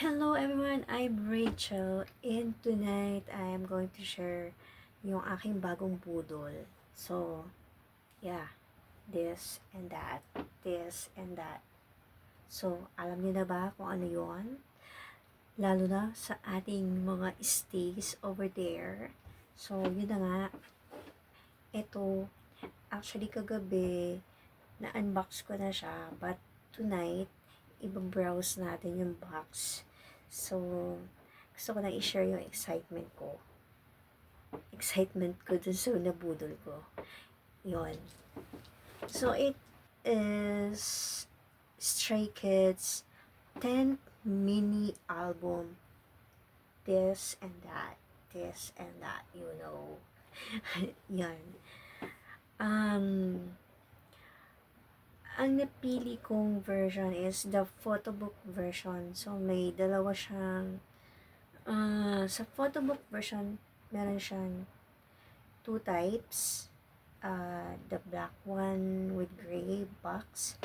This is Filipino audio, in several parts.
Hello everyone, I'm Rachel and tonight I am going to share yung aking bagong budol. So, yeah, this and that, this and that. So, alam niyo na ba kung ano yon? Lalo na sa ating mga stays over there. So, yun na nga, ito, actually kagabi, na-unbox ko na siya, but tonight, i-browse natin yung box. So, gusto ko na i-share yung excitement ko dun sa nabudol ko. Yon. So, it is Stray Kids 10th mini album. This and that. This and that, you know. Yan. Um, ang napili kong version is the photobook version. So, may dalawa siyang, sa photobook version, meron siyang two types. The black one with gray box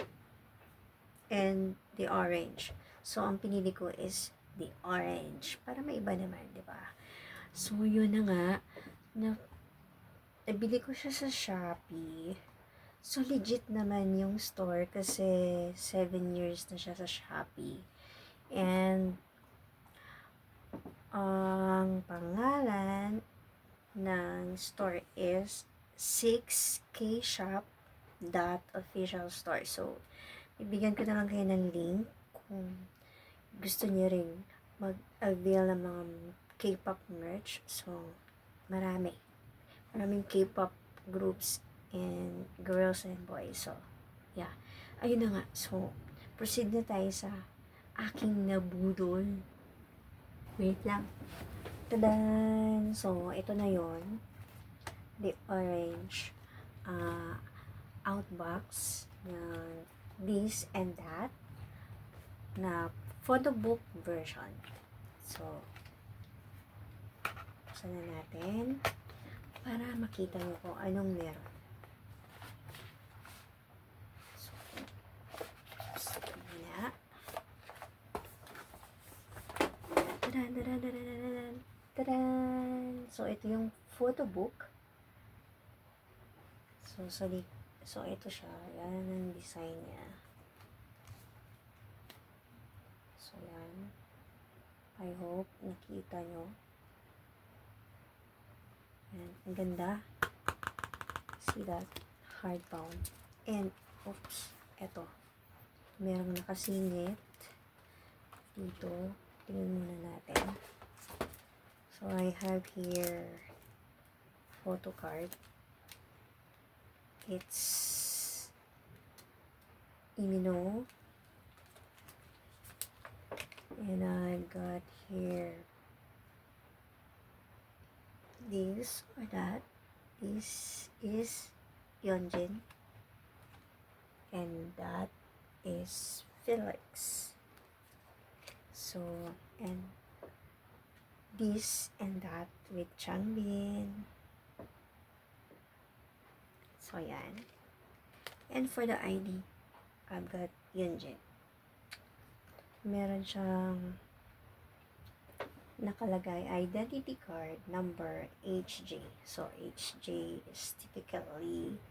and the orange. So, ang pinili ko is the orange. Para may iba naman, di ba? So, yun na nga. Nabili ko siya sa Shopee. So, legit naman yung store kasi 7 years na siya sa Shopee. And, ang pangalan ng store is 6kshop.official store. So, ibigyan ko na lang kayo ng link kung gusto niyo rin mag-avail ng mga K-pop merch. So, maraming K-pop groups and girls and boys. So, yeah. Ayun na nga. So, proceed na tayo sa aking nabudol. Wait lang. Tadan! So, ito na yon, the orange outbox ng this and that na photobook version. So, buksan na natin para makita nyo kung anong meron. So, buksan na. Tadan, tadan, tadan, tadan, tadan. So, ito yung photobook. So, ito siya. Yan ang design niya. So, yan. I hope nakita nyo. Yan. Ang ganda. See that? Hardbound. And, oops. Ito. Merong nakasingit. Dito. Tingnan muna natin. So, I have here photo card. It's Imino. And I got here this or that. This is Yeonjin. And that is Felix. So, and this and that with Changbin. So, yan. And for the ID, I've got Yeonjin. Meron siyang nakalagay identity card number HJ. So, HJ is typically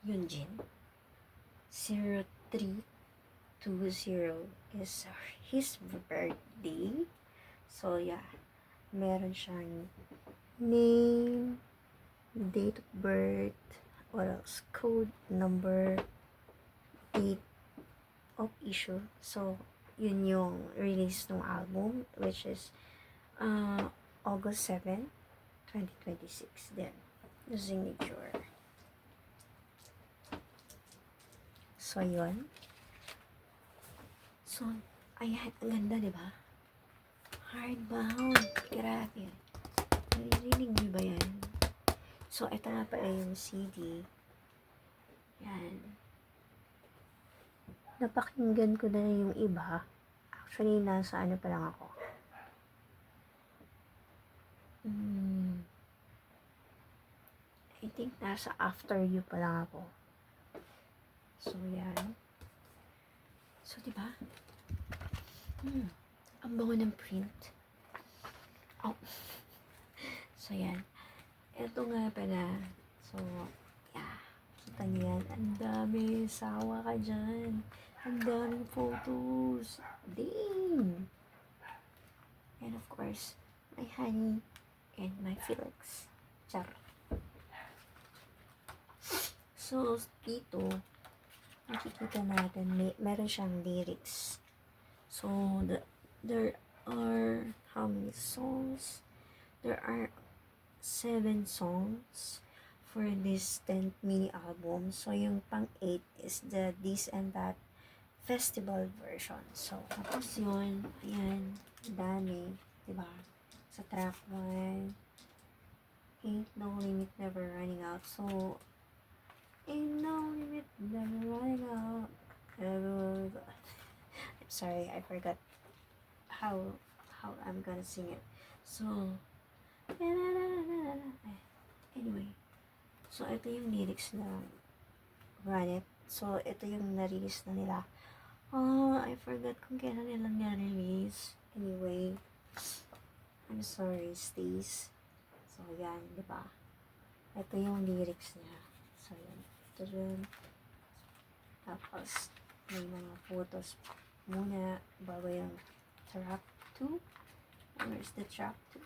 Yeonjin. 0320 is his birthday. So, yeah. Meron siyang name, date of birth, what else? Code number, date of issue. So, yun yung release ng album, which is August 7, 2026. Then, the signature. So, yun. So, ayan, ang ganda, diba? Hardbound. Grabe. Naririnig niyo ba yan? So, ito na pala yung CD. Yan. Napakinggan ko na yung iba. Actually, nasa ano pa lang ako. I think nasa after you pa lang ako. So, yan. So, diba? Ang bango ng print. Oh. So, yan. Ito nga pala. So, yeah. Kita niyo yan. Ang dami. Sawa ka dyan. Ang daming photos. Dang! And of course, my honey and my Felix. Char. So, dito, makikita natin, meron siyang lyrics. So, there are, how many songs? There are 7 songs for this 10th mini album. So, yung pang-8 is the This and That festival version. So, tapos yun, ayan, dami, diba? Sa track 1, Ain't No Limit, Never Running Out. So, Ain't no limit, never running out. I'm sorry, I forgot how I'm gonna sing it. So, anyway. So, ito yung lyrics na Run It. So, ito yung na-release na nila. Oh, I forgot kung kailan nila na-release. Anyway, I'm sorry, Stace. So, yan, di ba? Ito yung lyrics niya. So, yan. Ito rin. Tapos, may mga photos muna bago yung track 2. Where's the track 2?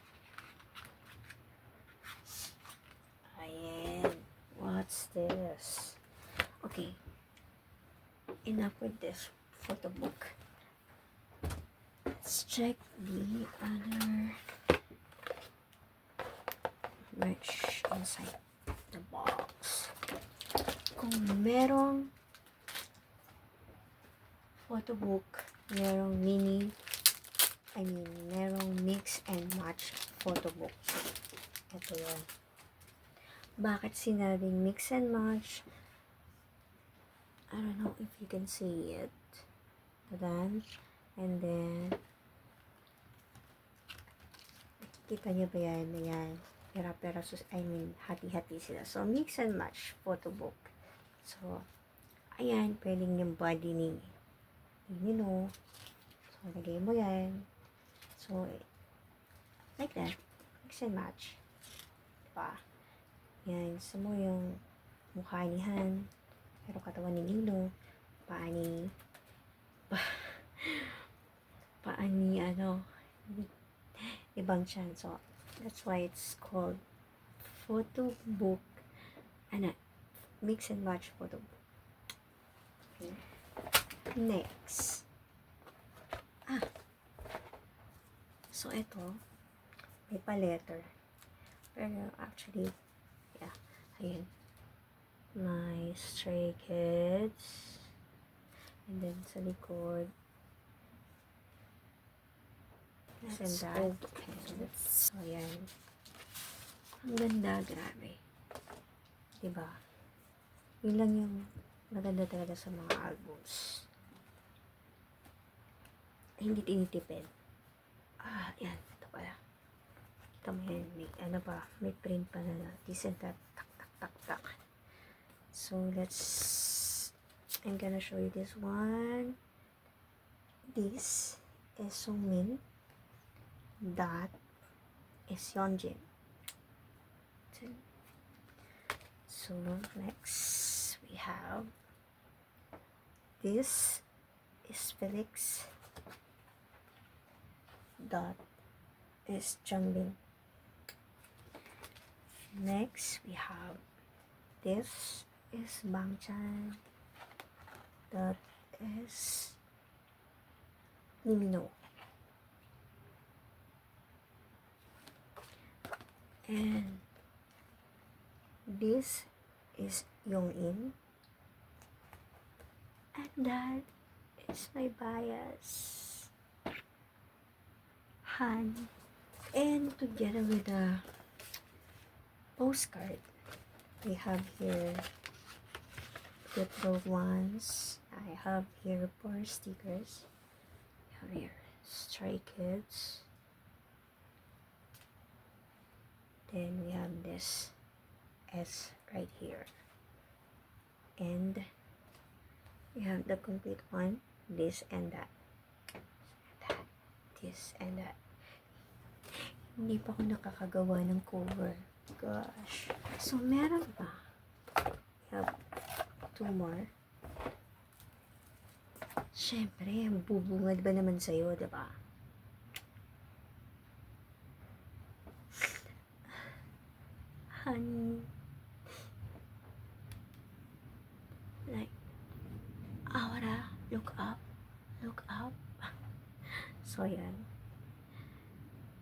Ayan. What's this? Okay. Enough with this photo book. Let's check the other merch inside the box. Kung merong photo book, merong merong mix and match photo book. Ito yun. Bakit sinabing mix and match? I don't know if you can see it. Ayan. And then, kita niyo ba yan? Ayan. Pera-pera, hati-hati sila. So, mix and match photo book. So, ayan, pwedeng yung body ni So, lagay mo yan. So, like that. Mix and match. Diba? Yan. Gusto mo yung mukha ni Han. Pero katawan ni Lilo. Paa ni ibang chan. So, that's why it's called photo book. Mix and match photo book. Okay. Next. So, ito, may pa-letter. Pero, actually, yeah, ayan. My Stray Kids. And then, sa likod, this and that. So, ayan. Ang ganda, grabe. Diba? Yun lang yung maganda talaga sa mga albums. Hindi tinitipid. Yan. Ito pala. Ito mo yan. May print pa na this and that. Tak, tak, tak, tak. So, I'm gonna show you this one. This is Sungmin. That is Yeonjin. So, next, we have this is Felix. That is Changbin. Next, we have this is Bangchan. That is Nimino. And this is Yongin. And that is my bias, Han. And together with the postcard, we have here little ones. I have here 4 stickers. We have here Stray Kids. Then we have this S right here. And we have the complete one, this and that. this and that. Hindi pa ako nakakagawa ng cover. Gosh. So, meron pa. We have 2 more. Siyempre, bubungad ba naman sa'yo, diba? Honey. Like, Aura, look up. Look up. So, yan.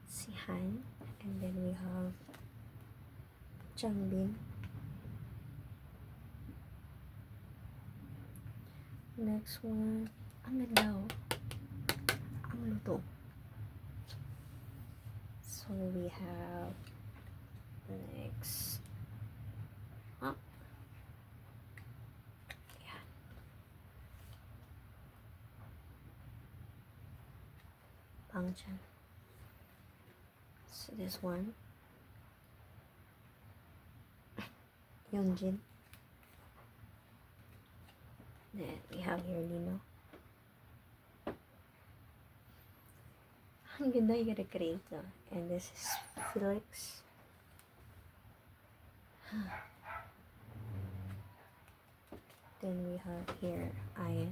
Si Han. And then we have Changbin. Next one. Ang ganda oh. Ang luto. So, we have next. Oh. Yan. Pangchan. So, this one. Yunjin. Then, we have here Lino. Ang ganda yung recreate no? And this is Felix. Then we have here Ayan.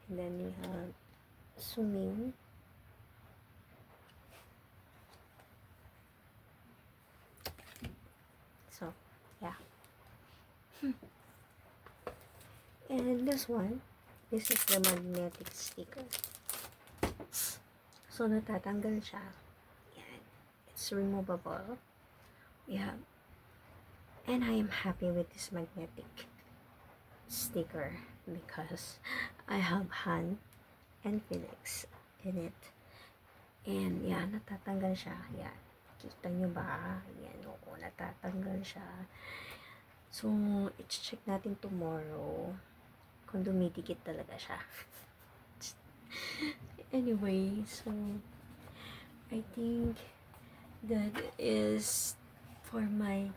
And then we have Suming. So, yeah. And this one, this is the magnetic sticker. So, natatanggal siya. Yan. It's removable. Yeah. And I am happy with this magnetic sticker because I have Han and Felix in it. And yan, natatanggal siya. Yan. Kita nyo ba? Yan, oo, natatanggal siya. So, i-check natin tomorrow kung dumidikit talaga siya. Anyway, so, I think that is for my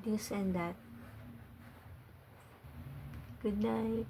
this and that. Good night.